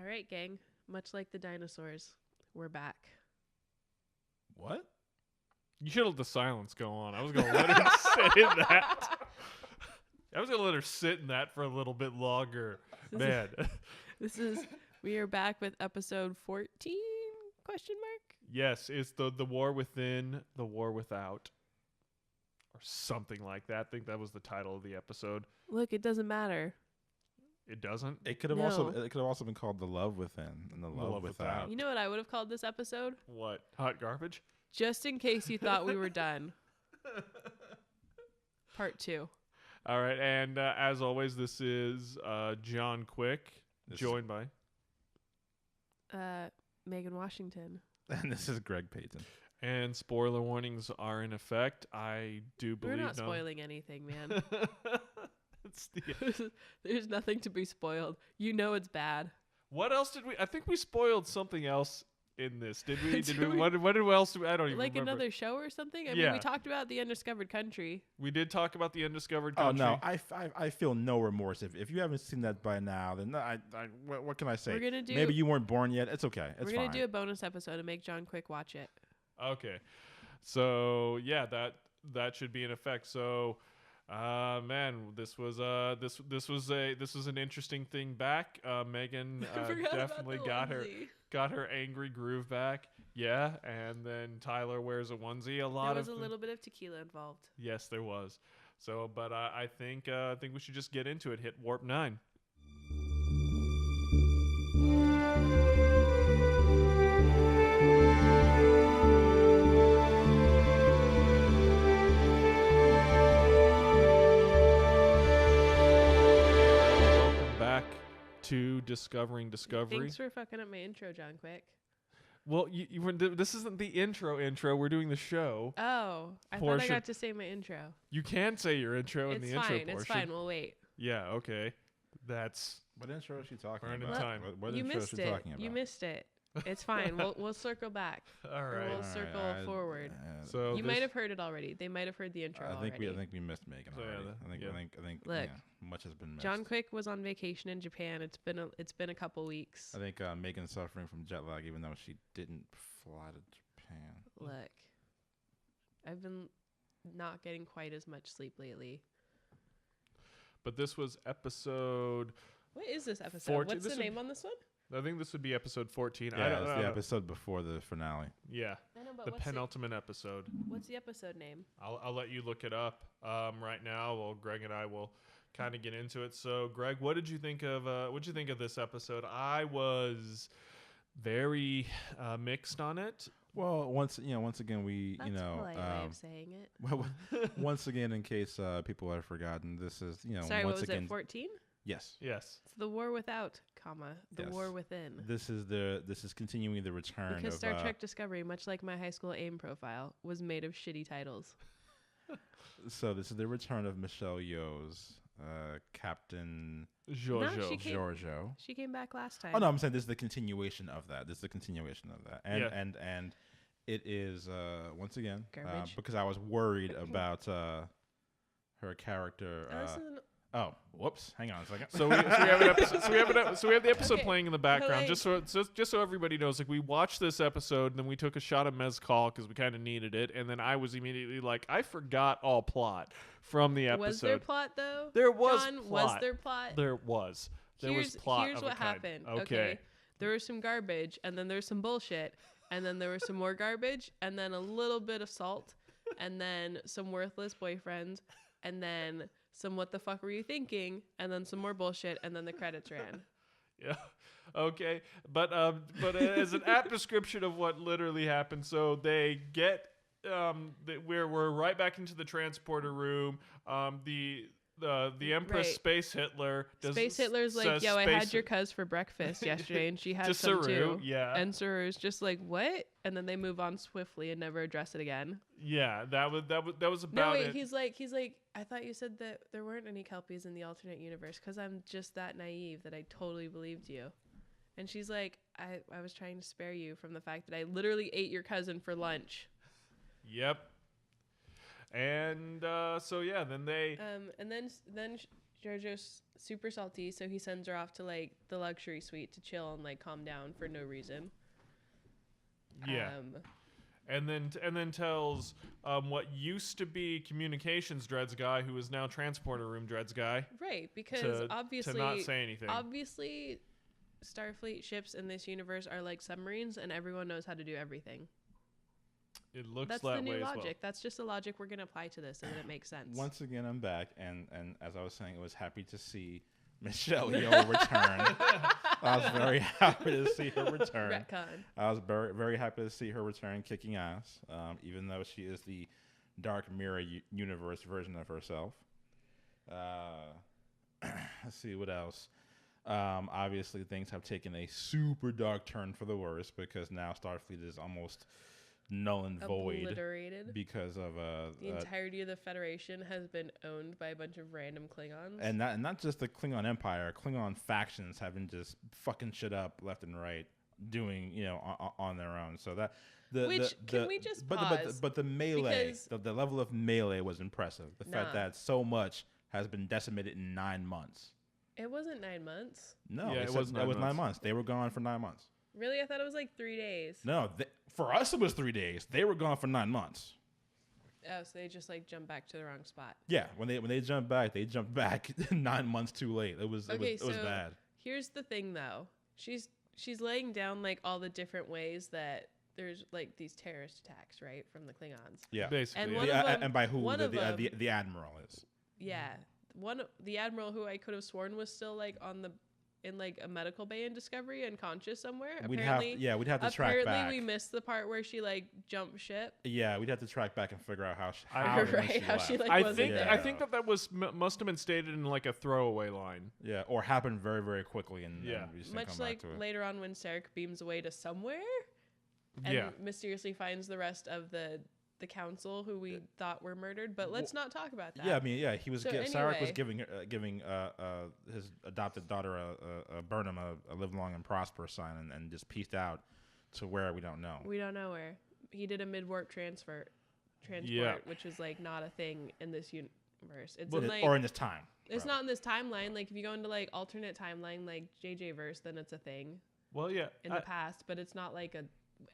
All right, gang. Much like the dinosaurs, we're back. What? You should let the silence go on. I was going to let her sit in that. I was going to let her sit in that for a little bit longer. Man. We are back with episode 14, question mark? Yes, it's the war within, the war without. Or something like that. I think that was the title of the episode. Look, it doesn't matter. It doesn't? It could have also been called The Love Within and The Love Without. You know what I would have called this episode? What? Hot garbage? Just in case you thought we were done. Part 2. All right, and as always, this is John Quick, joined by... Megan Washington. And this is Greg Payton. And spoiler warnings are in effect. I do believe... We're not spoiling anything, man. It's the... There's nothing to be spoiled. You know it's bad. What else did we... I think we spoiled something else in this. Did we? Did we? What else did we... I don't even like remember. Another show or something? I mean, we talked about the undiscovered country. We did talk about the undiscovered country. Oh, no. I feel no remorse. If you haven't seen that by now, then what can I say? We're gonna do... Maybe you weren't born yet. It's okay. It's We're going to fine. do a bonus episode and make John Quick watch it. Okay. So, yeah, that should be in effect. So... man, this was an interesting thing back. Megan definitely got her angry groove back. Yeah, and then Tyler wears a onesie. There was a little bit of tequila involved. Yes, there was. So, but I think we should just get into it. Hit warp 9. To Discovering Discovery. Thanks for fucking up my intro, John Quick. Well, this isn't the intro. We're doing the show. Oh, I thought I got to say my intro. You can say your intro in the intro portion. It's fine. We'll wait. Yeah, okay. That's... What intro is she talking about? What time. What you intro missed is she it. talking about? You missed it. It's fine. We'll circle back. All right. We'll circle forward. So you might have heard it already. They might have heard the intro already. I think we missed Megan already. I think Look, much has been missed. John Quick was on vacation in Japan. It's been a couple weeks. I think Megan's suffering from jet lag, even though she didn't fly to Japan. Look, I've been not getting quite as much sleep lately. But this was episode... What is this episode? 14. What's the name on this one? I think this would be episode 14. Yeah, it's the episode before the finale. Yeah, I know, but the penultimate episode. What's the episode name? I'll let you look it up right now. Well, Greg and I will kind of get into it. So, Greg, what did you think of this episode? I was very mixed on it. Well, once again, That's a polite way of saying it. Well, once again, in case people have forgotten, this is Sorry, once what was again. it? 14? Yes. It's the war without, the war within. This is continuing the return because of Star Trek Discovery, much like my high school AIM profile, was made of shitty titles. So this is the return of Michelle Yeoh's Captain Giorgio. She came back last time. Oh no, I'm saying this is the continuation of that. And and it is once again because I was worried about her character. Oh, whoops! Hang on a second. So we have an episode. So we have the episode playing in the background, Like, just so everybody knows. Like, we watched this episode, and then we took a shot of mezcal because we kind of needed it, and then I was immediately like, I forgot all plot from the episode. Was there plot though? There was John, plot. Was there plot? There was. There was plot. Here's of what a kind. happened. Okay. There was some garbage, and then there's some bullshit, and then there was some more garbage, and then a little bit of salt, and then some worthless boyfriends, and then some what the fuck were you thinking, and then some more bullshit, and then the credits ran. Yeah. Okay. But as an apt description of what literally happened, so they get we're right back into the transporter room. The Empress Right. Space Hitler. Space Hitler's like, yo, I had your cuz for breakfast yesterday, and she had to some Saru, too. yeah. And Saru's just like, what? And then they move on swiftly and never address it again. Yeah, that was about No, wait, it. he's like, I thought you said that there weren't any Kelpies in the alternate universe because I'm just that naive that I totally believed you. And she's like, I was trying to spare you from the fact that I literally ate your cousin for lunch. Yep. And so yeah, then they and then Jojo's super salty, so he sends her off to like the luxury suite to chill and like calm down for no reason. Yeah. And then tells what used to be communications dreads guy, who is now transporter room dreads guy. Right, because obviously to not say anything. Obviously, Starfleet ships in this universe are like submarines, and everyone knows how to do everything. It looks that's that the new way logic. As well. That's just the logic we're gonna apply to this, and it makes sense. Once again, I'm back, and as I was saying, I was happy to see Michelle Yeoh return. I was very happy to see her return. Retcon. I was very, very happy to see her return kicking ass, even though she is the Dark Mirror universe version of herself. Let's see what else. Obviously, things have taken a super dark turn for the worse because now Starfleet is almost null and void. Obliterated. Because of the entirety of the Federation has been owned by a bunch of random Klingons. And not just the Klingon Empire. Klingon factions have been just fucking shit up left and right, doing on their own. So that can we just pause? But the melee, the level of melee was impressive. The fact that so much has been decimated in 9 months. It wasn't 9 months. No, it was 9 months. They were gone for 9 months. Really? I thought it was like 3 days. No, for us it was 3 days. They were gone for 9 months. Oh, so they just like jumped back to the wrong spot. Yeah, when they jumped back 9 months too late. It was bad. Here's the thing though. She's laying down like all the different ways that there's like these terrorist attacks, right, from the Klingons. Yeah, basically. And by who the admiral is. Yeah, the admiral who I could have sworn was still like in like a medical bay in Discovery, unconscious somewhere. We'd have to track back. Apparently, we missed the part where she like jumped ship. Yeah, we'd have to track back and figure out how she like I think that was must have been stated in like a throwaway line. Yeah, or happened very, very quickly and we just much come like back to it. Later on when Sarek beams away to somewhere, and mysteriously finds the rest of the council who we thought were murdered, but let's not talk about that. Yeah, I mean, he was. Sarek was giving his adopted daughter a Burnham a live long and prosper sign, and just pieced out to where we don't know. We don't know where. He did a mid-warp transport, which was like not a thing in this universe. It's or in this time. It's not in this timeline. Like if you go into like alternate timeline, like JJ verse, then it's a thing. Well, yeah, in the past, but it's not like a.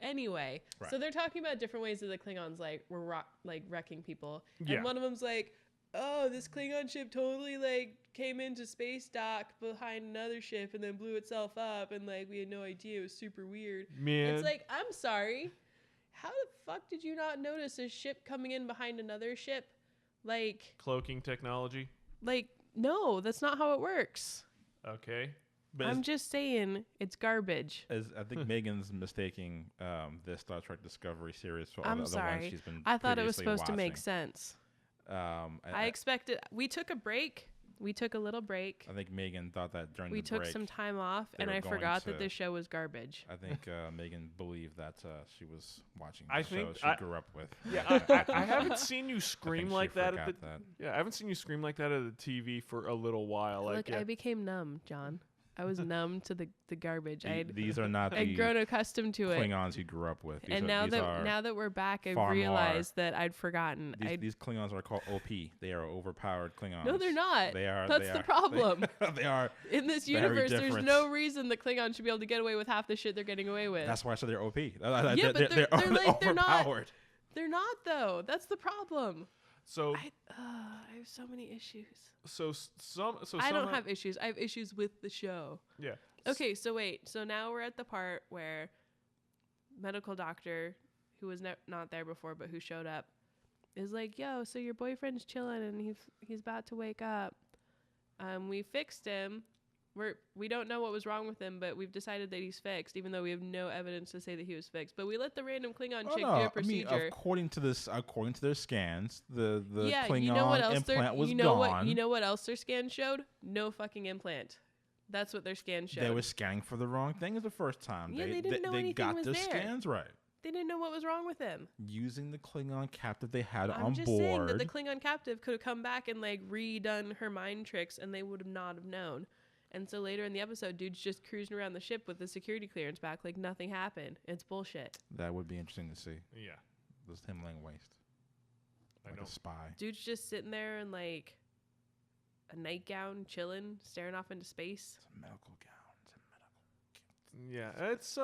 Anyway, right. So they're talking about different ways that the Klingons like were wrecking people, yeah. And one of them's like, "Oh, this Klingon ship totally like came into space dock behind another ship and then blew itself up, and like we had no idea. It was super weird." Man, it's like, I'm sorry, how the fuck did you not notice a ship coming in behind another ship? Like cloaking technology. Like, no, that's not how it works. Okay. But I'm just saying it's garbage. I think Megan's mistaking this Star Trek Discovery series for all the other ones she's been I thought it was supposed watching. To make sense. I expected. We took a break. We took a little break. I think Megan thought that during the break. We took some time off, and I forgot that this show was garbage. I think Megan believed that she was watching the show she grew up with. Yeah, I haven't seen you scream like that at the. Yeah, I haven't seen you scream like that at the TV for a little while. Look, I became numb, John. I was numb to the garbage. These are not I'd grown accustomed to it. Klingons you grew up with. Now that we're back, I realized that I'd forgotten. These Klingons are called OP. They are overpowered Klingons. No, they're not. They are. That's the problem. They are. In this universe, there's no reason the Klingons should be able to get away with half the shit they're getting away with. That's why I said they're OP. Yeah, but they're overpowered. They're not though. That's the problem. So I have so many issues. So I don't have issues. I have issues with the show. Yeah. Okay, so wait. So now we're at the part where medical doctor, who was not there before but who showed up, is like, "Yo, so your boyfriend's chilling and he's about to wake up. We fixed him. We don't know what was wrong with him, but we've decided that he's fixed, even though we have no evidence to say that he was fixed. But we let the random Klingon chick do a procedure. I mean, according to their scans, the Klingon you know what else implant was gone. You know what else their scan showed? No fucking implant. That's what their scan showed. They were scanning for the wrong thing the first time. Yeah, they didn't know anything was there. They got their scans right. They didn't know what was wrong with him. Using the Klingon captive they had on board. I'm just saying that the Klingon captive could have come back and like redone her mind tricks, and they would have not have known. And so later in the episode, dude's just cruising around the ship with the security clearance back like nothing happened. It's bullshit. That would be interesting to see. Yeah. Just him laying waste. Like a spy. Dude's just sitting there and like a nightgown, chilling, staring off into space. It's a medical gown. Yeah, it's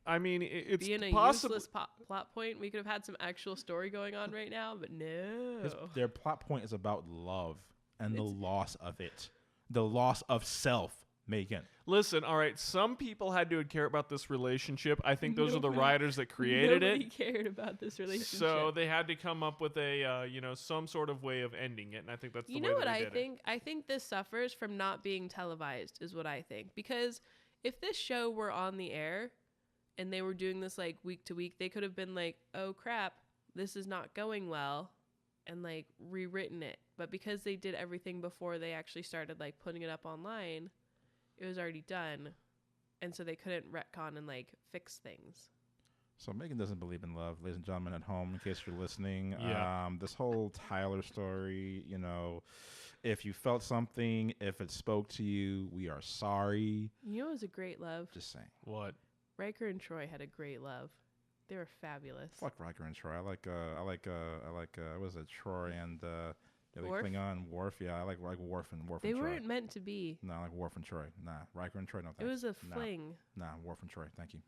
I mean, it's being a useless plot point. We could have had some actual story going on right now, but no. Their plot point is about love and the loss of it, the loss of self. Megan, listen. All right, some people had to care about this relationship. I think those are the writers that created it. Nobody cared about this relationship, so they had to come up with a some sort of way of ending it, and I think that's the way that they did it. I think this suffers from not being televised, is what I think, because if this show were on the air and they were doing this like week to week, they could have been like, oh crap, this is not going well, and like rewritten it. But because they did everything before they actually started like putting it up online, it was already done. And so they couldn't retcon and like fix things. So Megan doesn't believe in love, ladies and gentlemen at home, in case you're listening. Yeah. This whole Tyler story, if you felt something, if it spoke to you, we are sorry. You know, it was a great love. Just saying. What? Riker and Troy had a great love. They were fabulous. Fuck Riker and Troy. I like what was it, Troy and the Klingon, Worf. Yeah, I like Worf and Troy. They weren't meant to be. No, I like Worf and Troy. Nah, Riker and Troy, no thanks. It was a fling. Nah, Worf and Troy, thank you.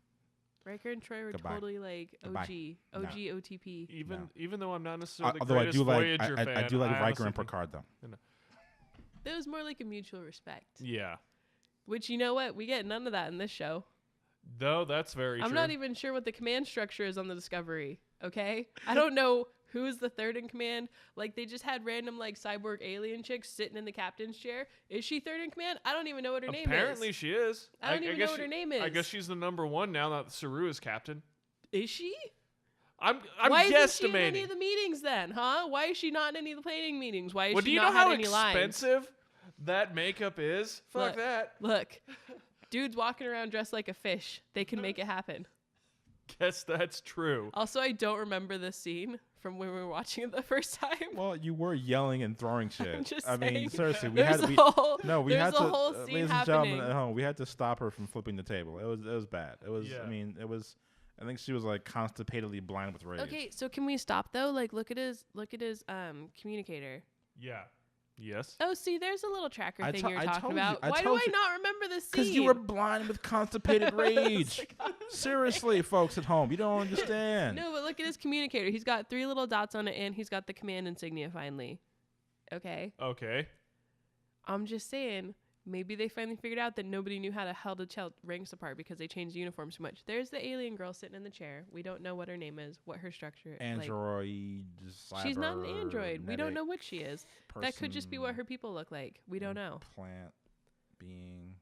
Riker and Troy were totally like OTP. Even though I'm not necessarily the although greatest Voyager fan, I do like Riker and Picard though. It was more like a mutual respect. Yeah. Which, you know what? We get none of that in this show. Though that's very true. I'm not even sure what the command structure is on the Discovery, okay? I don't know who's the third in command. Like, they just had random, like, cyborg alien chicks sitting in the captain's chair. Is she third in command? I don't even know what her name is. Apparently she is. I don't even know what her name is. I guess she's the number one now that Saru is captain. Is she? I'm Why guesstimating. Why isn't she in any of the meetings then, huh? Why is she not in any of the planning meetings? Why is she not had any lines? Do you know how expensive that makeup is? Fuck that. Look. Dudes walking around dressed like a fish. They can make it happen. Guess that's true. Also, I don't remember this scene from when we were watching it the first time. Well, you were yelling and throwing shit. I mean, seriously, we had a whole scene ladies and happening. gentlemen at home, we had to stop her from flipping the table. It was bad. It was. Yeah. I mean, it was. I think she was like constipatedly blind with rage. Okay, so can we stop though? Like, look at his communicator. Yeah. Yes. Oh, see, there's a little tracker thing you're talking about. Why do I not remember this scene? Because you were blind with constipated rage. Seriously, folks at home, you don't understand. No, but look at his communicator. He's got 3 little dots on it, and he's got the command insignia finally. Okay? Okay. I'm just saying, maybe they finally figured out that nobody knew how to tell ranks apart because they changed the uniforms too much. There's the alien girl sitting in the chair. We don't know what her name is, what her structure is. Android. She's not an android. We don't know what she is. That could just be what her people look like. We don't know. Plant being.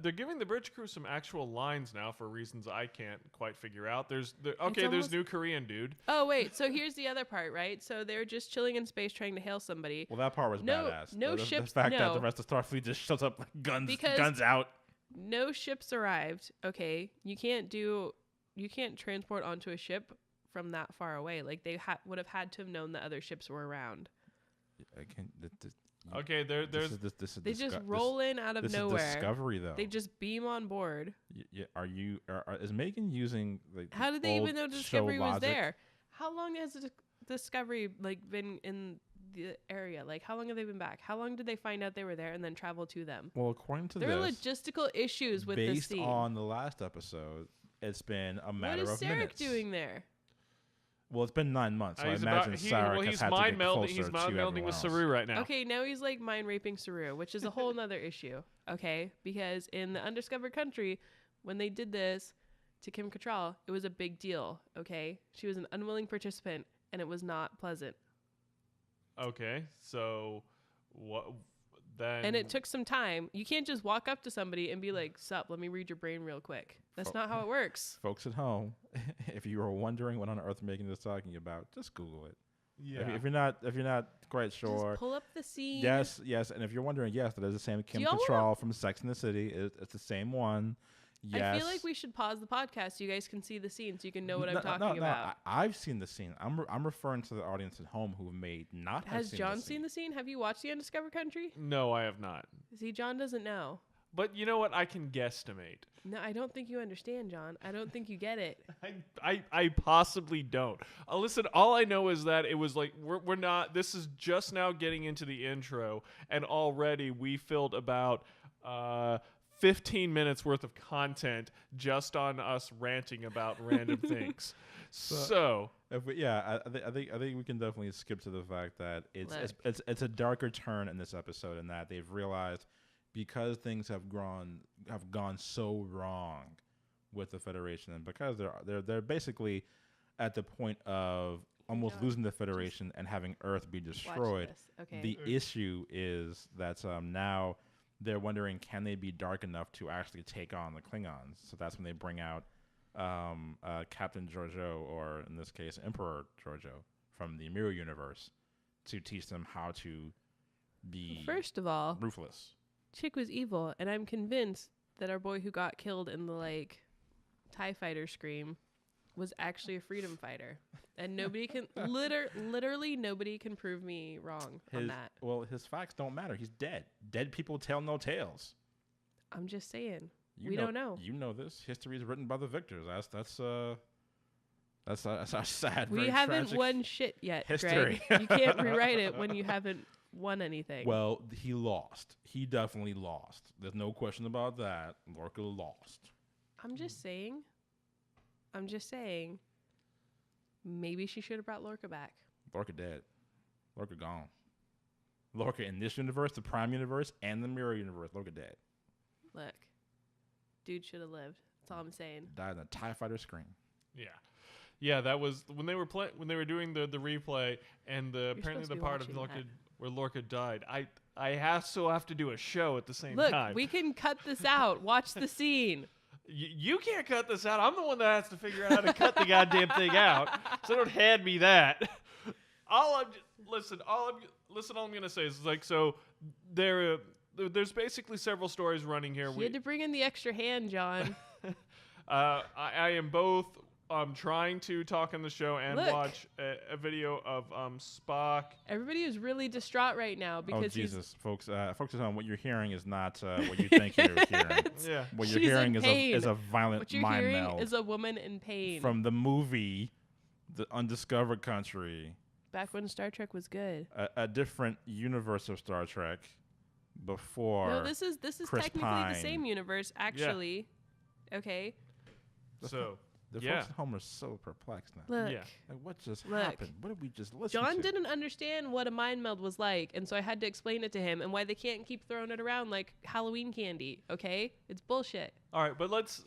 They're giving the bridge crew some actual lines now for reasons I can't quite figure out. There's new Korean dude. Oh wait, so here's the other part, right? So they're just chilling in space trying to hail somebody. Well, that part was badass. No ships. The fact that the rest of Starfleet just shows up like guns out. No ships arrived. Okay, you can't transport onto a ship from that far away. Like they would have had to have known that other ships were around. Okay, they just roll in out of nowhere. This is Discovery, though. They just beam on board. Is Megan using like? How did they even know Discovery was there? How long has Discovery been in the area? Like, how long have they been back? How long did they find out they were there and then travel to them? Well, according to there are logistical issues with this scene. Based on the last episode, it's been a matter of minutes. What is Sarek doing there? Well, it's been 9 months, so I imagine Sarek has had to get closer to He's mind melding with Saru right now. Okay, now he's like mind raping Saru, which is a whole nother issue. Okay, because in the Undiscovered Country, when they did this to Kim Cattrall, it was a big deal. Okay, she was an unwilling participant, and it was not pleasant. Okay, so what then? And it took some time. You can't just walk up to somebody and be like, "Sup, let me read your brain real quick." That's not how it works. Folks at home, if you were wondering what on earth Megan is talking about, just Google it. Yeah. If you're not quite sure, just pull up the scene. Yes. And if you're wondering, yes, that is the same Kim Cattrall from Sex and the City. It's the same one. Yes. I feel like we should pause the podcast so you guys can see the scene so you can know what I'm talking about. No, I've seen the scene. I'm referring to the audience at home who may not have seen the scene. Has John seen the scene? Have you watched The Undiscovered Country? No, I have not. See, John doesn't know. But you know what? I can guesstimate. No, I don't think you understand, John. I don't think you get it. I possibly don't. Listen, all I know is that it was like we're not. This is just now getting into the intro, and already we filled about 15 minutes worth of content just on us ranting about random things. So if we, I think we can definitely skip to the fact that it's a darker turn in this episode, in that they've realized, because things have gone so wrong with the Federation, and because they're basically at the point of almost losing the Federation and having Earth be destroyed. Okay. The issue is that now they're wondering, can they be dark enough to actually take on the Klingons? So that's when they bring out Captain Georgiou, or in this case Emperor Georgiou, from the Mirror Universe, to teach them how to be, first of all, ruthless. Chick was evil, and I'm convinced that our boy who got killed in the TIE fighter scream was actually a freedom fighter, and nobody can literally nobody can prove me wrong on that. Well, his facts don't matter. He's dead. Dead people tell no tales. I'm just saying. We don't know. You know this. History is written by the victors. That's our sad. We haven't won shit yet, history. Greg. You can't rewrite it when you haven't won anything. Well, he lost. He definitely lost. There's no question about that. Lorca lost. I'm just saying. Maybe she should have brought Lorca back. Lorca dead. Lorca gone. Lorca in this universe, the Prime Universe, and the Mirror Universe. Lorca dead. Look, dude should have lived. That's all I'm saying. Died in a TIE fighter scream. Yeah. That was when they were doing the replay, and apparently the part of Lorca where Lorca died. I have to do a show at the same time. Look, we can cut this out. Watch the scene. You can't cut this out. I'm the one that has to figure out how to cut the goddamn thing out. So don't hand me that. All I'm gonna say is so there's basically several stories running here. You had to bring in the extra hand, John. I am both trying to talk on the show and watch a video of Spock. Everybody is really distraught right now because Jesus, folks! Focus on what you're hearing is not what you think you're hearing. Yeah, what you're hearing is a violent mind meld. What you're hearing is a woman in pain from the movie, The Undiscovered Country. Back when Star Trek was good. A different universe of Star Trek. Before. No, this is Chris technically Pine. the same universe, actually. Yeah. Okay. The folks at home are so perplexed now. Look. What just happened? What did we just listen John to? didn't understand what a mind meld was like, and so I had to explain it to him, and why they can't keep throwing it around like Halloween candy. Okay, it's bullshit. All right, but let's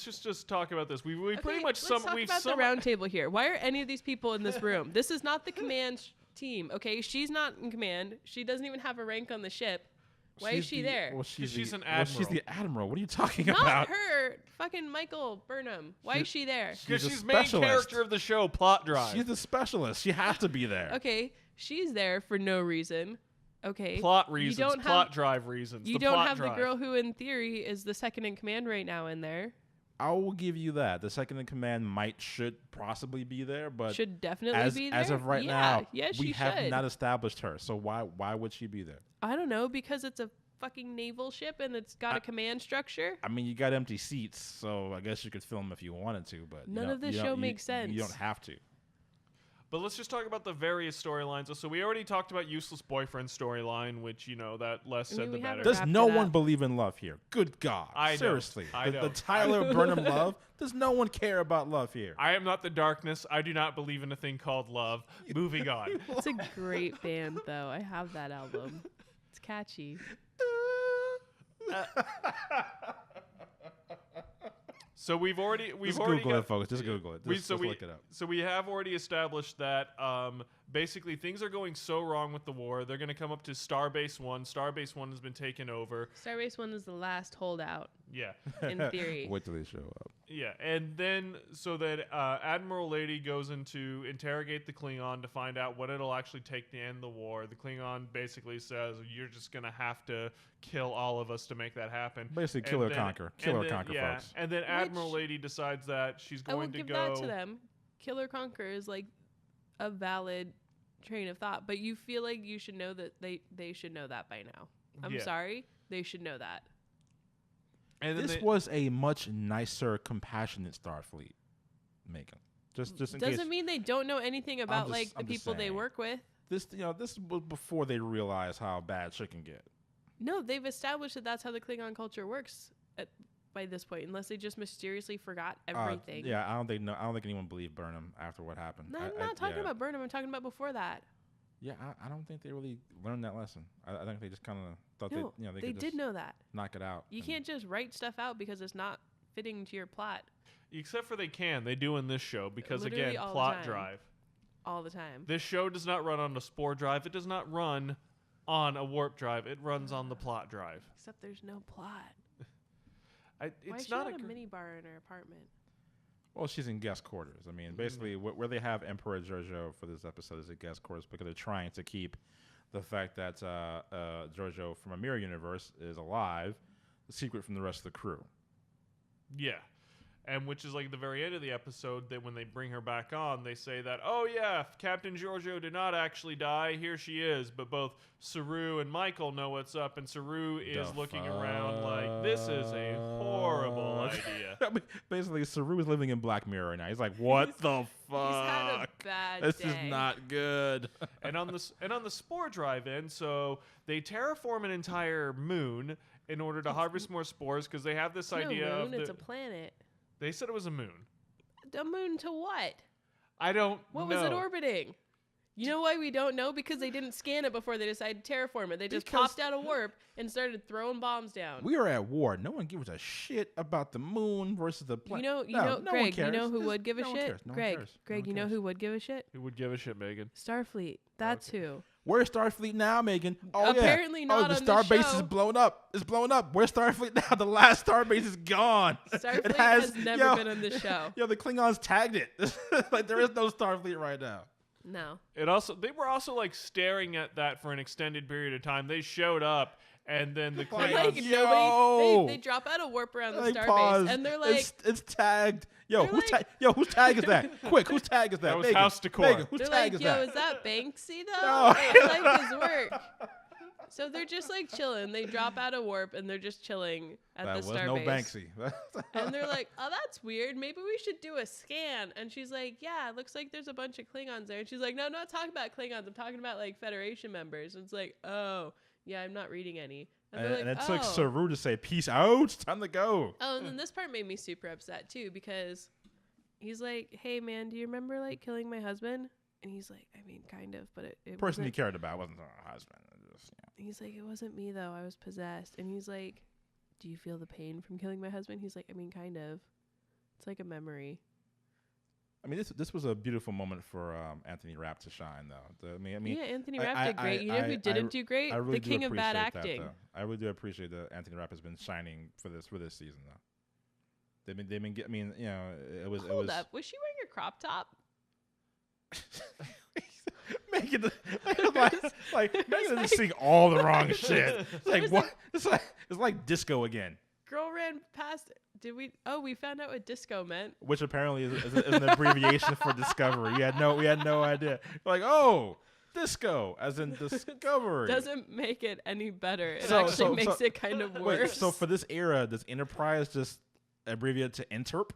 just talk about this. We pretty much let's talk about the round table here. Why are any of these people in this room? This is not the command team. Okay, she's not in command. She doesn't even have a rank on the ship. Why is she there? Well, she's an admiral. She's the admiral. What are you talking about? Not her. Fucking Michael Burnham. Why is she there? Because she's main character of the show, plot drive. She's the specialist. She has to be there. Okay, she's there for no reason. Okay. Plot reasons, plot drive reasons. You don't have the girl who, in theory, is the second in command right now in there. I will give you that. The second in command should possibly be there, but should definitely be there. As of right now, we have not established her. So why would she be there? I don't know, because it's a fucking naval ship and it's got a command structure. I mean, you got empty seats, so I guess you could film if you wanted to, but none of this show makes sense. You don't have to. But let's just talk about the various storylines. So we already talked about useless boyfriend storyline, which, that less said the better. Does no one believe in love here? Good God. Seriously. The Tyler Burnham love? Does no one care about love here? I am not the darkness. I do not believe in a thing called love. Moving on. It's a great band, though. I have that album. It's catchy. So we've already Google it, folks. Just Google it. Just look it up. So we have already established that basically things are going so wrong with the war. They're going to come up to Starbase 1. Starbase 1 has been taken over. Starbase 1 is the last holdout. Yeah. In theory. Wait till they show up. Yeah, and then so that Admiral Lady goes in to interrogate the Klingon to find out what it'll actually take to end the war. The Klingon basically says, "You're just gonna have to kill all of us to make that happen." Basically, kill or conquer. Kill or conquer, folks. And then Admiral Lady decides that she's going to go. I will give that to them. Kill or conquer is like a valid train of thought, but you feel like you should know that they should know that by now. I'm sorry. They should know that. And this was a much nicer, compassionate Starfleet, Megan. Just in case. Doesn't mean they don't know anything about the people they work with. This was before they realized how bad shit can get. No, they've established that that's how the Klingon culture works by this point, unless they just mysteriously forgot everything. I don't think anyone believed Burnham after what happened. No, I'm not talking about Burnham. I'm talking about before that. Yeah, I don't think they really learned that lesson. I think they just kind of thought they did know that. Knock it out. You can't just write stuff out because it's not fitting to your plot. Except for they do in this show because, literally again, plot drive. All the time. This show does not run on a spore drive. It does not run on a warp drive. It runs on the plot drive. Except there's no plot. It's Why is she not at a mini bar in her apartment? Well, she's in guest quarters. I mean, basically, where they have Emperor Giorgio for this episode is a guest quarters because they're trying to keep the fact that Giorgio from a mirror universe is alive a secret from the rest of the crew. Yeah. And which is like the very end of the episode that when they bring her back on, they say that, oh yeah, Captain Giorgio did not actually die. Here she is. But both Saru and Michael know what's up. And Saru is looking around like, this is a horrible idea. I mean, basically, Saru is living in Black Mirror right now. He's like, what the fuck? He's had a bad This day. is not good. and on the spore drive-in, so they terraform an entire moon in order to harvest more spores because they have this idea no moon, of it's a planet. They said it was a moon. A moon to what? I don't know. What was it orbiting? You know why we don't know? Because they didn't scan it before they decided to terraform it. They just popped out of warp and started throwing bombs down. We are at war. No one gives a shit about the moon versus the planet. Greg, you know who would give a shit? Greg, you know who would give a shit? Who would give a shit, Megan? Starfleet. That's who. Where's Starfleet now, Megan? Oh, apparently not. The on starbase show. is blown up. It's blown up. Where's Starfleet now? The last starbase is gone. Starfleet has never been on this show. The Klingons tagged it. Like there is no Starfleet right now. No. They were also like staring at that for an extended period of time. They showed up and then the Klingons they drop out of warp around the starbase and they're like it's tagged. Whose tag is that? Quick, whose tag is that? That was House Decor. Megan, whose tag is that? Is that Banksy though? No. I like his work. So they're just like chilling. They drop out of warp and they're just chilling at the starbase. That was no Banksy. And they're like, oh, that's weird. Maybe we should do a scan. And she's like, yeah, it looks like there's a bunch of Klingons there. And she's like, no, I'm not talking about Klingons. I'm talking about like Federation members. And it's like, oh, yeah, I'm not reading any. And it took Saru to say, peace out. It's time to go. Oh, and then this part made me super upset too because he's like, hey, man, do you remember like killing my husband? And he's like, I mean, kind of, but it person he cared about wasn't her husband. He's like, it wasn't me though. I was possessed. And he's like, do you feel the pain from killing my husband? He's like, I mean, kind of. It's like a memory. I mean, this was a beautiful moment for Anthony Rapp to shine, though. Yeah, Anthony Rapp did great. You know who didn't do great? Really the king of bad acting. I really do appreciate that Anthony Rapp has been shining for this season, though. They've been. I mean, you know, it was. Hold up. Was she wearing a crop top? Megan is seeing all the wrong shit. It's like what? It's like disco again. Girl ran past. Did we? Oh, we found out what disco meant. Which apparently is an abbreviation for discovery. We had no idea. We're like, oh, disco, as in discovery. Doesn't make it any better. It actually makes it kind of worse. Wait, so for this era, does Enterprise just abbreviate to Enterp?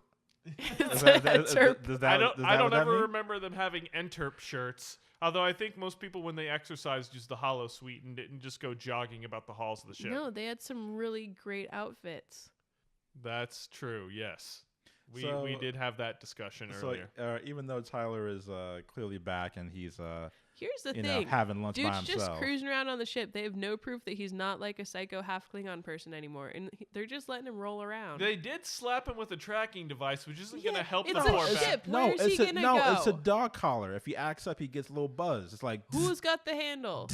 I don't ever remember them having Enterp shirts. Although I think most people, when they exercised, used the hollow suite and didn't just go jogging about the halls of the ship. No, they had some really great outfits. That's true, yes. We did have that discussion earlier. Even though Tyler is clearly back and he's here's the thing, having lunch by himself. Dude's just cruising around on the ship. They have no proof that he's not like a psycho half Klingon person anymore, and they're just letting him roll around. They did slap him with a tracking device, which isn't going to help the poor poor ship. man. Where is he gonna go? It's a dog collar. If he acts up, he gets a little buzz. It's like who's got the handle?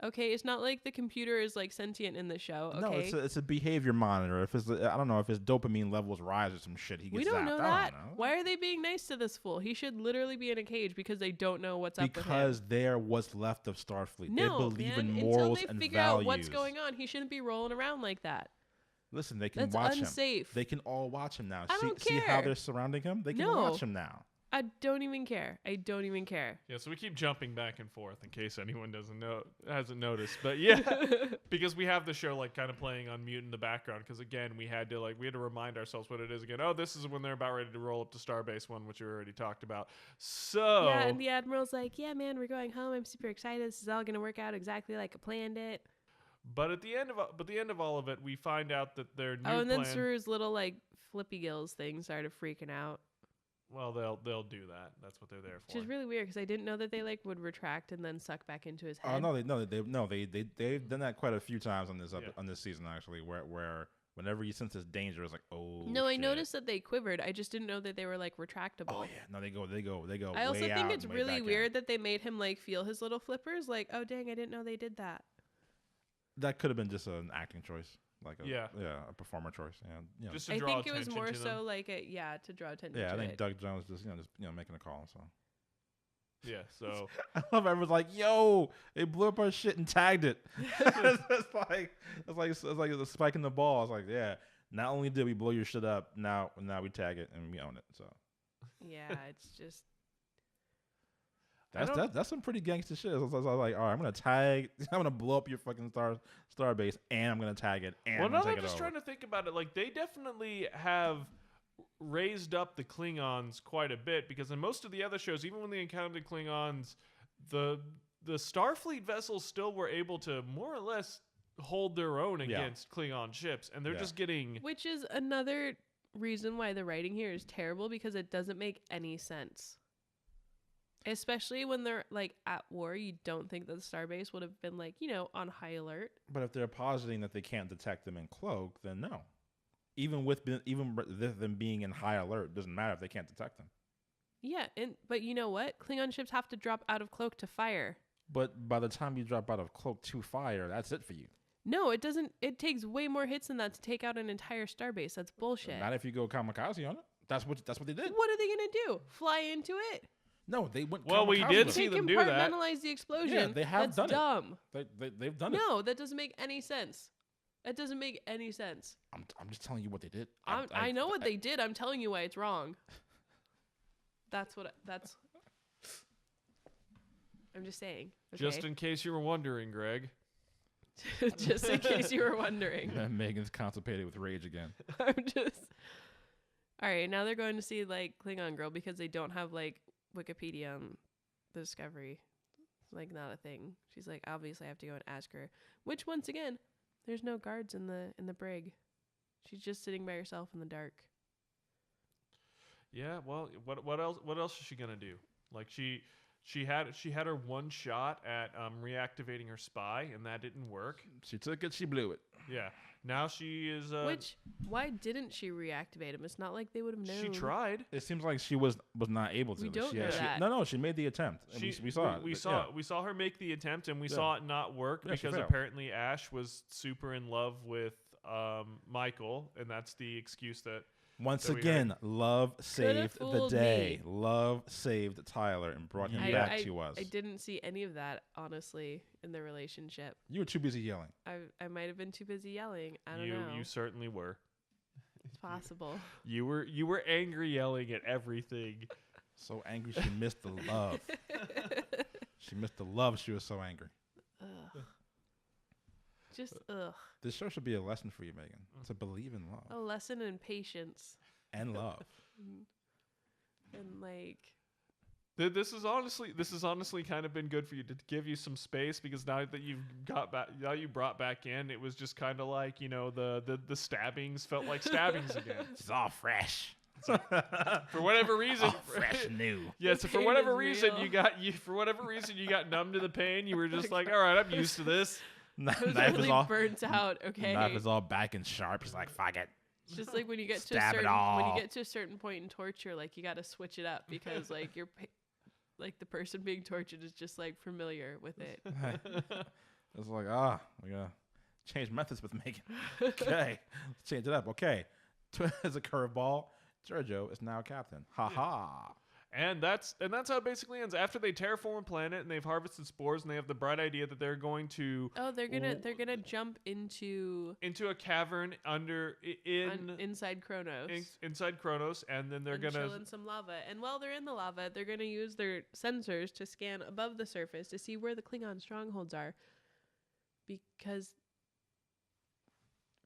Okay, it's not like the computer is like sentient in the show. Okay? No, it's a behavior monitor. If I don't know if his dopamine levels rise or some shit, he gets. We don't zapped. know I that. don't know. Why are they being nice to this fool? He should literally be in a cage because they don't know what's up with him. Because they're what's left of Starfleet. No, they believe man, in morals until they and figure values. out what's going on, he shouldn't be rolling around like that. Listen, they can That's watch unsafe. him. They can all watch him now. I don't see care. how they're surrounding him? They can watch him now. I don't even care. Yeah, so we keep jumping back and forth in case anyone hasn't noticed. But yeah, because we have the show like kind of playing on mute in the background. Because again, we had to remind ourselves what it is again. Oh, this is when they're about ready to roll up to Starbase 1, which we already talked about. So yeah, and the Admiral's like, yeah, man, we're going home. I'm super excited. This is all gonna work out exactly like I planned it. But at the end of all of it, we find out that their new and then plan, Saru's little like flippy gills thing started freaking out. Well, they'll do that. That's what they're there for. Which is really weird because I didn't know that they like would retract and then suck back into his head. They've done that quite a few times on this season actually, where whenever you sense this danger, it's like, oh. No, shit. I noticed that they quivered. I just didn't know that they were like retractable. Oh yeah, no, they go. I also way think out it's and way really back weird in. that they made him like feel his little flippers. Like, oh dang, I didn't know they did that. That could have been just an acting choice. Like a performer choice. Yeah, just to I draw think it was more so them. like to draw attention. Yeah, to I think it. Doug Jones just making a call. So yeah, so I love everyone's like, yo, they blew up our shit and tagged it. it's like the spike in the ball. It's like, yeah, not only did we blow your shit up, now we tag it and we own it. So yeah, it's just. That's some pretty gangster shit. So I was like, all right, I'm gonna blow up your fucking star base, and I'm gonna tag it. And I'm just trying to think about it. Like they definitely have raised up the Klingons quite a bit because in most of the other shows, even when they encountered Klingons, the Starfleet vessels still were able to more or less hold their own against Klingon ships, and they're just getting. Which is another reason why the writing here is terrible because it doesn't make any sense. Especially when they're like at war, you don't think that the starbase would have been like, on high alert. But if they're positing that they can't detect them in cloak, then no. Even them being in high alert, doesn't matter if they can't detect them. Yeah, but you know what? Klingon ships have to drop out of cloak to fire. But by the time you drop out of cloak to fire, that's it for you. No, it doesn't. It takes way more hits than that to take out an entire starbase. That's bullshit. Not if you go kamikaze on it. That's what they did. What are they gonna do? Fly into it? No, they went. Well, we did see them do that. Compartmentalize the explosion. Yeah, they have done dumb. it. They've done it. No, that doesn't make any sense. That doesn't make any sense. I'm just telling you what they did. I know what they did. I'm telling you why it's wrong. That's. I'm just saying. Okay? Just in case you were wondering, Greg. Just in case you were wondering. Megan's constipated with rage again. I'm just. All right, now they're going to see like Klingon Girl because they don't have like Wikipedia on the Discovery. It's like not a thing. She's like, obviously I have to go and ask her. Which once again, there's no guards in the brig. She's just sitting by herself in the dark. Yeah, well, what else is she gonna do? Like she had her one shot at reactivating her spy, and that didn't work. She took it, she blew it. Yeah. Now she is. Why didn't she reactivate him? It's not like they would have known. She tried. It seems like she was not able to. We don't know that. No, she made the attempt. We saw it. We saw her make the attempt, and we saw it not work because apparently Ash was super in love with Michael, and that's the excuse that. Once again, love saved the day. Love saved Tyler and brought him back to us. I didn't see any of that, honestly, in the relationship. You were too busy yelling. I might have been too busy yelling. I don't know. You certainly were. It's possible. You were angry yelling at everything. So angry she missed the love. She missed the love. She was so angry. Ugh. Just ugh. This show should be a lesson for you, Megan. To believe in love. A lesson in patience. And love. And like. This is honestly kind of been good for you to give you some space because now that you've you brought back in, it was just kind of like the stabbings felt like stabbings again. It's all fresh. For whatever reason, all fresh and new. Yeah, so for whatever reason you got numb to the pain. You were just like, all right, I'm used to this. Knife really is all burnt out. Okay. Knife is all back and sharp. He's like, fuck it. It's just like when you get to a certain point in torture, like you got to switch it up because like you're like the person being tortured is just like familiar with it. It's like we gotta change methods with Megan. Okay, let's change it up. Okay, as a curveball, Giorgio is now captain. Ha ha. And that's how it basically ends. After they terraform a planet and they've harvested spores and they have the bright idea that they're going to they're gonna jump into a cavern inside Kronos, and then they're gonna chill in some lava. And while they're in the lava, they're gonna use their sensors to scan above the surface to see where the Klingon strongholds are, because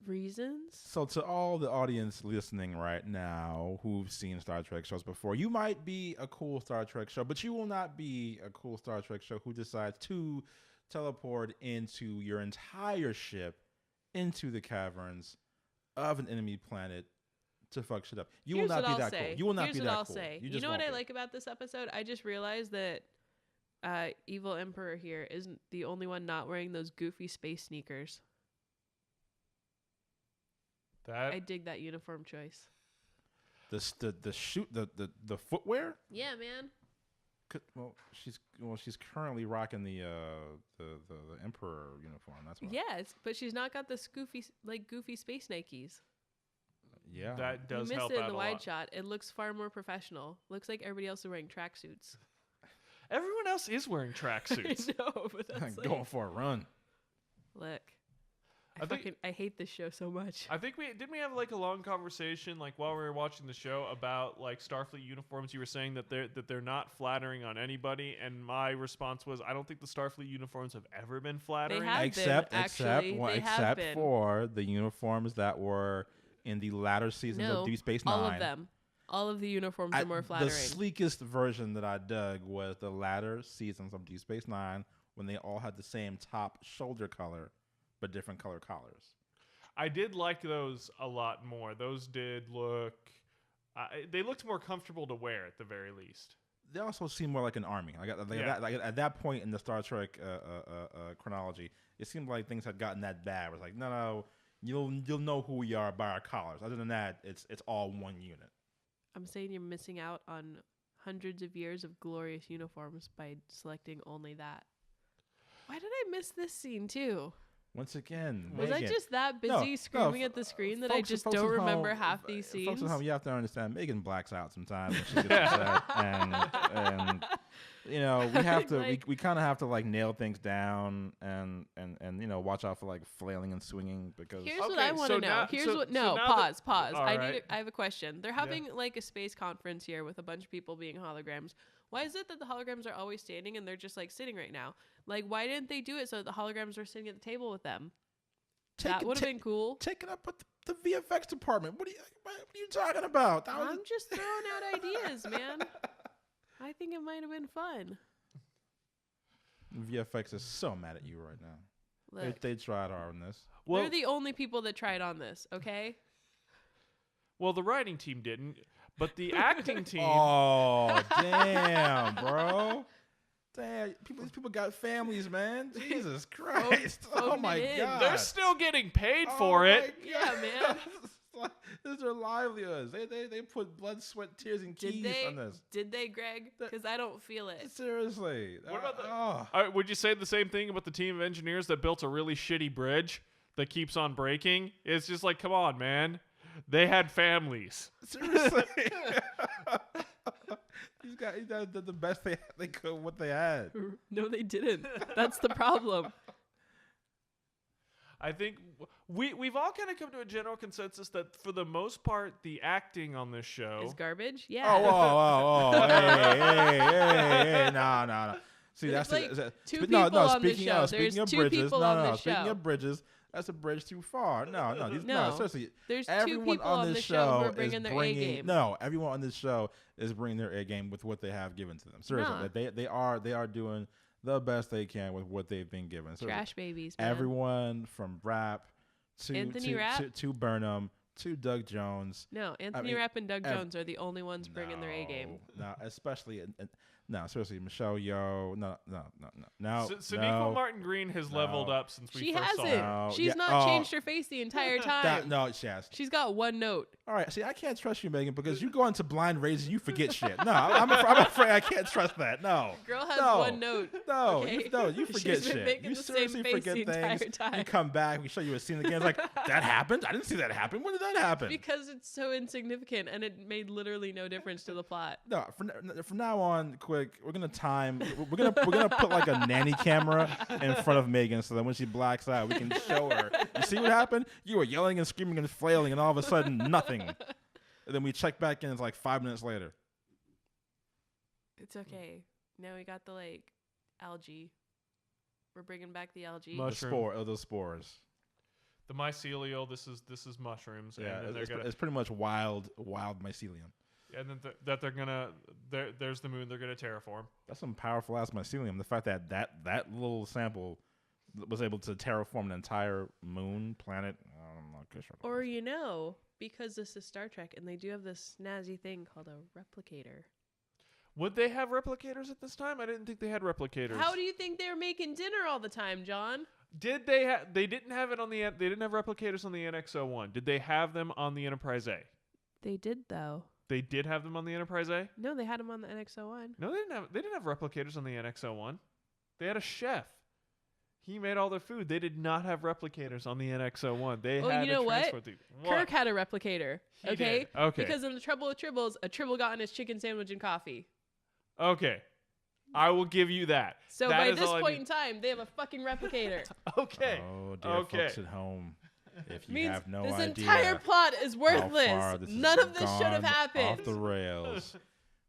reasons. So to all the audience listening right now who've seen Star Trek shows before, you might be a cool Star Trek show, but you will not be a cool Star Trek show who decides to teleport into your entire ship into the caverns of an enemy planet to fuck shit up. You will not be that cool. You will not be that cool. You know what I like about this episode? I just realized that Evil Emperor here isn't the only one not wearing those goofy space sneakers. I dig that uniform choice. The footwear? Yeah, man. She's currently rocking the Emperor uniform. That's why. Yes, but she's not got the goofy space Nikes. Yeah, that does help out a lot. You missed it in the wide shot. It looks far more professional. Looks like everybody else is wearing tracksuits. Everyone else is wearing tracksuits. I know, but that's going for a run. Look. I hate this show so much. I think we have like a long conversation like while we were watching the show about like Starfleet uniforms. You were saying that they're not flattering on anybody, and my response was I don't think the Starfleet uniforms have ever been flattering. They have except for the uniforms that were in the latter seasons of Deep Space Nine. All of them. All of the uniforms are more flattering. The sleekest version that I dug was the latter seasons of Deep Space Nine when they all had the same top shoulder color, but different color collars. I did like those a lot more. Those did look... they looked more comfortable to wear at the very least. They also seemed more like an army. At that point in the Star Trek chronology, it seemed like things had gotten that bad. It was like, no, you'll know who we are by our collars. Other than that, it's all one unit. I'm saying you're missing out on hundreds of years of glorious uniforms by selecting only that. Why did I miss this scene too? Once again, was I just that busy screaming at the screen that I just don't remember half these scenes? Folks at home, you have to understand, Megan blacks out sometimes when she gets upset, and you know we have to we kind of have to like nail things down and you know watch out for like flailing and swinging because. Here's what I want to know. Pause. I have a question. They're having like a space conference here with a bunch of people being holograms. Why is it that the holograms are always standing and they're just like sitting right now? Like, why didn't they do it so that the holograms were sitting at the table with them? That would have been cool. Take it up with the VFX department. What are you talking about? I'm just throwing out ideas, man. I think it might have been fun. VFX is so mad at you right now. Look, they tried hard on this. Well, they're the only people that tried on this, okay? Well, the writing team didn't, but the acting team... Oh, damn, bro. Damn, these people got families, man. Jesus Christ. Oh, my God. They're still getting paid for it. Yeah, man. This is their livelihoods. They put blood, sweat, tears, and keys on this. Did they, Greg? Because I don't feel it. Seriously. What about would you say the same thing about the team of engineers that built a really shitty bridge that keeps on breaking? It's just like, come on, man. They had families. Seriously. These guys did the best they could what they had. No, they didn't. That's the problem. I think we've all kind of come to a general consensus that for the most part, the acting on this show is garbage. Yeah. Oh, hey, no. See, that's like two people on the show. There's two people on the show. Speaking of bridges, that's a bridge too far. No, seriously. There's two people on the show who are bringing their A game. No, everyone on this show is bringing their A game with what they have given to them. Seriously, they are doing the best they can with what they've been given. So trash babies, man. Everyone from Rapp to Burnham to Doug Jones. No, Anthony Rapp and Doug Jones are the only ones bringing their A game. No, especially No, seriously, Michelle Yeoh. No. Now, Sonequa Martin Green has leveled up since we first saw her. No, She's not changed her face the entire time. No, she has. She's got one note. All right, see, I can't trust you, Megan, because you go into blind raids and you forget shit. No, I'm afraid I can't trust that. No. Girl has one note. No, okay? you forget shit. You seriously forget things. You come back, we show you a scene again. It's like, that happened? I didn't see that happen. When did that happen? Because it's so insignificant and it made literally no difference to the plot. No, from now on, quick, we're gonna put like a nanny camera in front of Megan so that when she blacks out, we can show her. You see what happened? You were yelling and screaming and flailing, and all of a sudden, nothing. And then we check back in. It's like 5 minutes later. It's okay. Now we got the algae. We're bringing back the algae. Those spores. The mycelial. This is mushrooms. Yeah, and it's pretty much wild mycelium. And then they're gonna there's the moon. They're gonna terraform. That's some powerful ass mycelium. The fact that little sample was able to terraform an entire moon planet. I'm not sure. Or because this is Star Trek and they do have this snazzy thing called a replicator. Would they have replicators at this time? I didn't think they had replicators. How do you think they're making dinner all the time, John? Did they They didn't have it on the. They didn't have replicators on the NX-01. Did they have them on the Enterprise A? They did though. They did have them on the Enterprise A? No, they had them on the NX-01. No, they didn't have replicators on the NX-01. They had a chef. He made all their food. They did not have replicators on the NX-01. They had you know what? What? Kirk had a replicator. He did. Okay. Because in The Trouble with Tribbles, a Tribble got in his chicken sandwich and coffee. Okay. I will give you that. So by this point in time, they have a fucking replicator. Okay. Oh, dear folks at home. If you have no this idea, entire plot is worthless. None of this should have happened. Off the rails.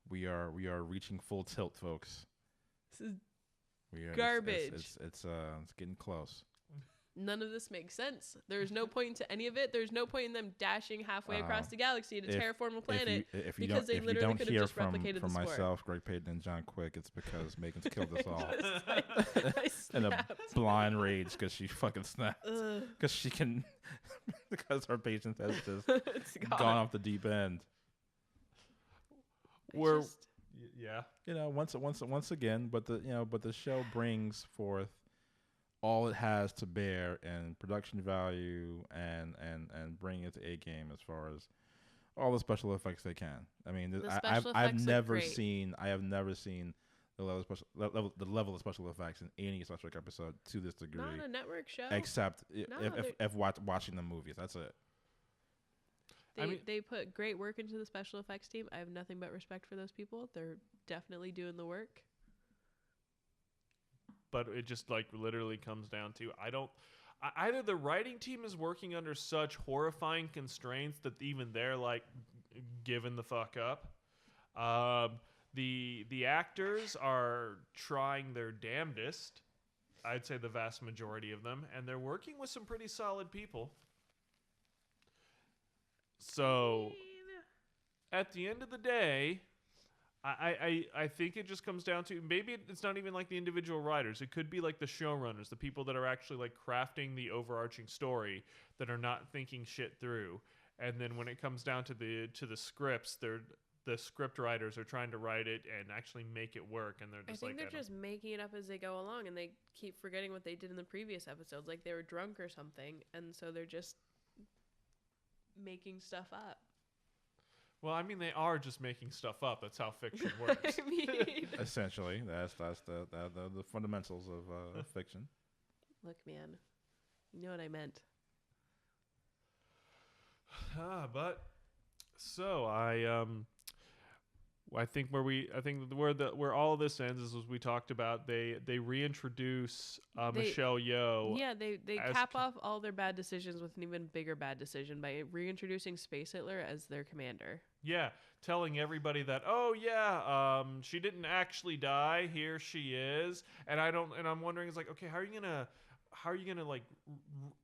We are reaching full tilt, folks. This is garbage. It's getting close. None of this makes sense. There's no point to any of it. There's no point in them dashing halfway across the galaxy to terraform a planet because they literally could have just replicated the spore. From myself, Greg Payton, and John Quick, it's because Megan's killed us all in a blind rage because she fucking snapped because she can because her patience has just gone off the deep end. Once again, but the show brings forth all it has to bear in production value and bring it to A game as far as all the special effects they can. I mean, I've never seen the level of special effects in any Star Trek episode to this degree. Not on a network show. Except if watching the movies. That's it. They put great work into the special effects team. I have nothing but respect for those people. They're definitely doing the work. But it just literally comes down to either the writing team is working under such horrifying constraints that even they're giving the fuck up. The actors are trying their damnedest. I'd say the vast majority of them, and they're working with some pretty solid people. So at the end of the day, I think it just comes down to maybe it's not even the individual writers. It could be the showrunners, the people that are actually crafting the overarching story that are not thinking shit through. And then when it comes down to the scripts, the script writers are trying to write it and actually make it work. And they're just I think they're just making it up as they go along, and they keep forgetting what they did in the previous episodes. They were drunk or something, and so they're just making stuff up. Well, I mean, they are just making stuff up. That's how fiction works. Essentially, that's the fundamentals of fiction. Look, man, you know what I meant. But so I think where all of this ends is as we talked about. They reintroduce Michelle Yeoh. Yeah, they cap off all their bad decisions with an even bigger bad decision by reintroducing Space Hitler as their commander. Yeah, telling everybody that she didn't actually die. Here she is, and I'm wondering okay, how are you gonna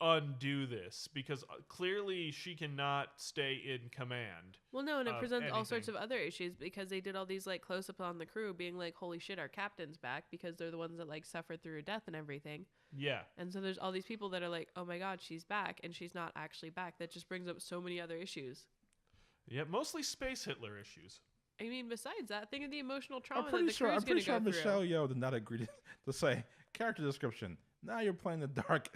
undo this? Because clearly she cannot stay in command. Well, no, and it presents all sorts of other issues because they did all these close-ups on the crew being holy shit, our captain's back, because they're the ones that suffered through her death and everything. Yeah. And so there's all these people that are oh my god, she's back, and she's not actually back. That just brings up so many other issues. Yeah, mostly Space Hitler issues. I mean, besides that, think of the emotional trauma I'm pretty sure Michelle through. Yeoh did not agree to say character description. Now you're playing the dark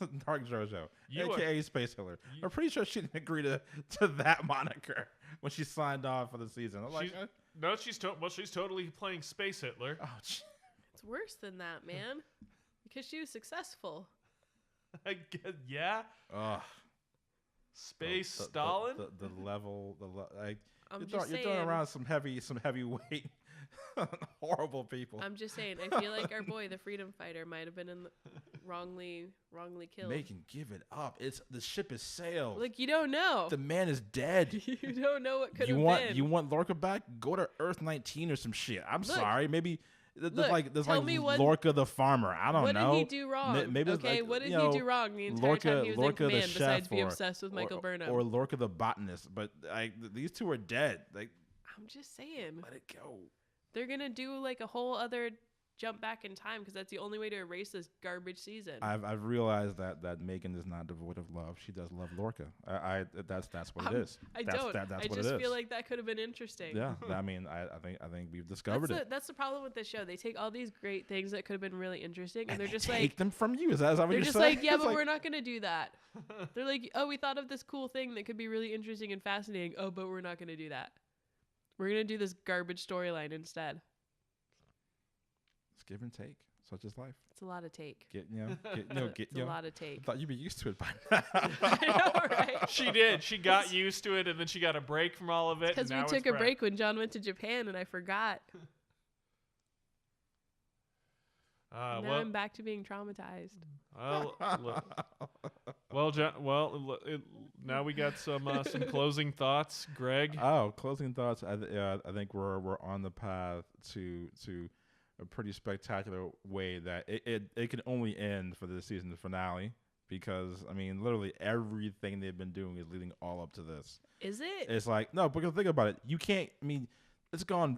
JoJo, aka Space Hitler. I'm pretty sure she didn't agree to that moniker when she signed off for the season. I'm like, she's totally playing Space Hitler. Oh, it's worse than that, man, because she was successful. I guess, yeah. Ugh. Space Stalin. The level, you're throwing around some heavyweight, horrible people. I'm just saying. I feel like our boy, the freedom fighter, might have been wrongly killed. Megan, give it up. The ship is sailed. Like, you don't know. The man is dead. You don't know what could have been. You want Lorca back? Go to Earth 19 or some shit. I'm sorry. Maybe. There's like Lorca the farmer. I don't know. What did he do wrong? Maybe what did he do wrong the entire time he was Lorca in command, the besides chef be obsessed with Michael Burnham? Or Lorca the botanist. But these two are dead. Like, I'm just saying. Let it go. They're gonna do like a whole other jump back in time because that's the only way to erase this garbage season. I've realized that Megan is not devoid of love. She does love Lorca. That's what it is. I just feel like that could have been interesting. Yeah, I mean, I think we've discovered it. That's the problem with the show. They take all these great things that could have been really interesting, and they're just take them from you. Is that what they're you're just saying? like, yeah, but we're not gonna do that. They're like, oh, we thought of this cool thing that could be really interesting and fascinating. Oh, but we're not gonna do that. We're gonna do this garbage storyline instead. It's give and take. Such is life. It's a lot of take. It's a lot of take. I thought you'd be used to it by now. I know, right? She did. She got used to it, and then she got a break from all of it. Because we took a break when John went to Japan, and I forgot. Now I'm back to being traumatized. John. Now we got some closing thoughts, Greg. Oh, closing thoughts. I think we're on the path to a pretty spectacular way that it can only end for the season finale, because I mean literally everything they've been doing is leading all up to this. Is it? It's like, no, because think about it. You can't, I mean, it's gone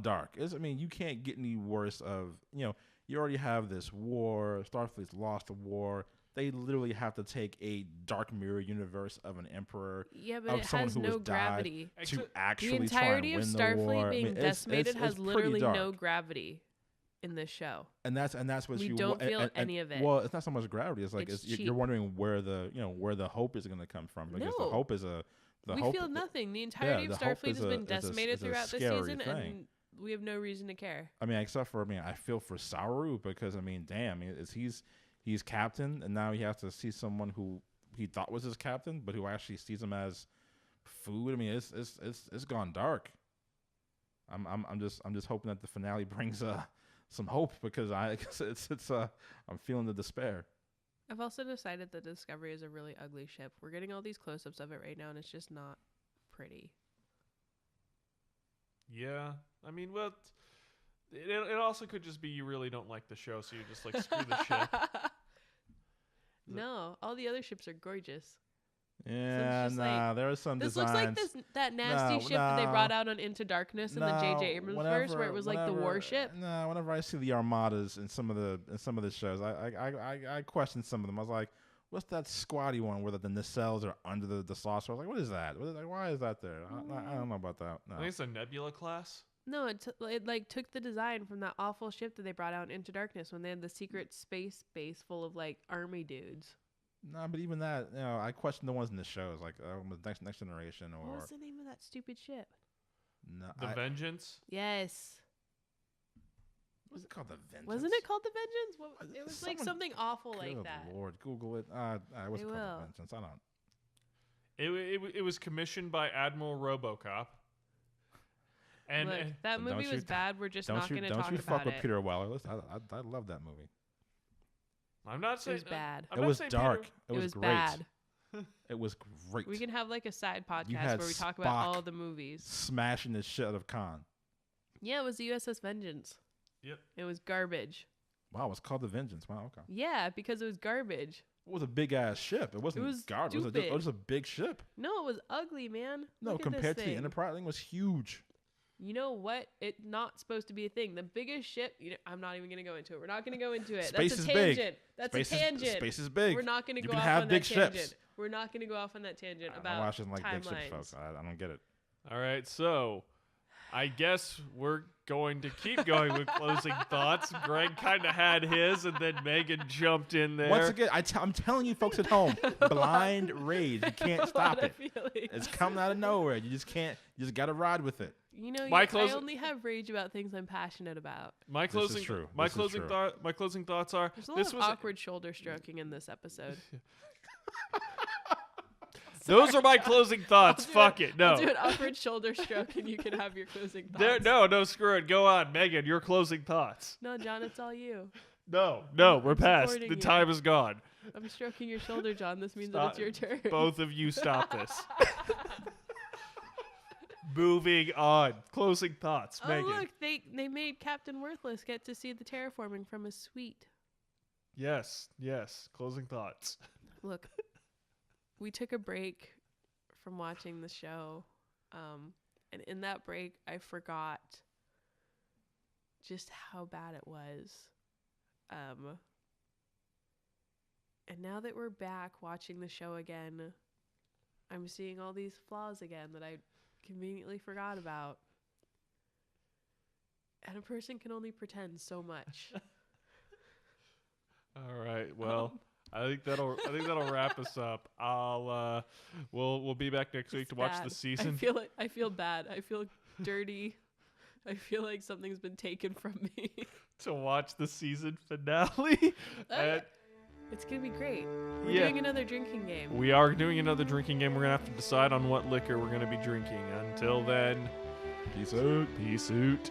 dark. You can't get any worse of, you already have this war. Starfleet's lost the war. They literally have to take a dark mirror universe of an emperor. Yeah, but it has no gravity. To actually the entirety try and of win the war. Starfleet being decimated has literally no no gravity in this show. And that's what we don't feel any of it. Well, it's not so much gravity. It's like you're wondering where the hope is going to come from, because the hope is we feel nothing. The entirety of Starfleet has been decimated throughout this season, and we have no reason to care. I mean, except for I feel for Saru, because damn, he's captain, and now he has to see someone who he thought was his captain, but who actually sees him as food. I mean, it's gone dark. I'm just hoping that the finale brings some hope, because I'm feeling the despair. I've also decided that Discovery is a really ugly ship. We're getting all these close-ups of it right now, and it's just not pretty. Yeah, I mean, well, it also could just be you really don't like the show, so you just like screw the ship. No, all the other ships are gorgeous. Yeah, there are some designs. This looks like that nasty ship that they brought out on Into Darkness in the J.J. Abrams verse, where it was like the warship. No, whenever I see the armadas in some of the shows, I question some of them. I was like, what's that squatty one where the nacelles are under the saucer? I was like, what is that? Why is that there? I don't know about that. No. I think it's a Nebula class. No, it took the design from that awful ship that they brought out Into Darkness when they had the secret space base full of like army dudes. No, but even that, I question the ones in the shows, like Next Generation, or what was the name of that stupid ship? No, the Vengeance. Yes. Was it called the Vengeance? Wasn't it called the Vengeance? It was like something awful like that. Lord, Google it. I was called the Vengeance. I don't. It was commissioned by Admiral RoboCop. And look, that movie was bad. We're just not going to talk about it. Don't you fuck with Peter Weller. I love that movie. I'm not saying it was bad. It was dark. It was great. bad. It was great. We can have like a side podcast where we talk about all the movies. Smashing the shit out of Khan. Yeah, it was the USS Vengeance. Yep. It was garbage. Wow, it was called the Vengeance. Wow, okay. Yeah, because it was garbage. It was a big ass ship. It wasn't garbage. It was a big ship. No, it was ugly, man. No, compared to the Enterprise thing, was huge. You know what? It's not supposed to be a thing. The biggest ship, I'm not even going to go into it. We're not going to go into it. Space That's a tangent. Big. That's a tangent. Space is big. We're not going to go off on that tangent. We're not going to go off on that tangent about I'm watching like timelines. big ships, folks. I don't get it. All right, so I guess we're going to keep going with closing thoughts. Greg kind of had his, and then Megan jumped in there. Once again, I'm telling you folks at home, blind rage. You can't stop it. It's coming out of nowhere. You just can't. You just got to ride with it. You know, I only have rage about things I'm passionate about. My closing thoughts are there's a lot of awkward shoulder stroking in this episode. Those are my closing thoughts. Fuck it. No. I'll do an awkward shoulder stroke and you can have your closing thoughts. No, screw it. Go on, Megan. Your closing thoughts. No, John, it's all you. No, we're past. The time is gone. I'm stroking your shoulder, John. This means that it's your turn. Both of you stop this. Moving on. Closing thoughts, Megan. Oh, look. They made Captain Worthless get to see the terraforming from his suite. Yes. Closing thoughts. Look. We took a break from watching the show, and in that break, I forgot just how bad it was. And now that we're back watching the show again, I'm seeing all these flaws again that I conveniently forgot about. And a person can only pretend so much. All right, well... I think that'll wrap us up. We'll be back next week to watch the season. I feel bad. I feel dirty. I feel like something's been taken from me. To watch the season finale. It's gonna be great. We're doing another drinking game. We are doing another drinking game. We're gonna have to decide on what liquor we're gonna be drinking. Until then, peace out. Peace out.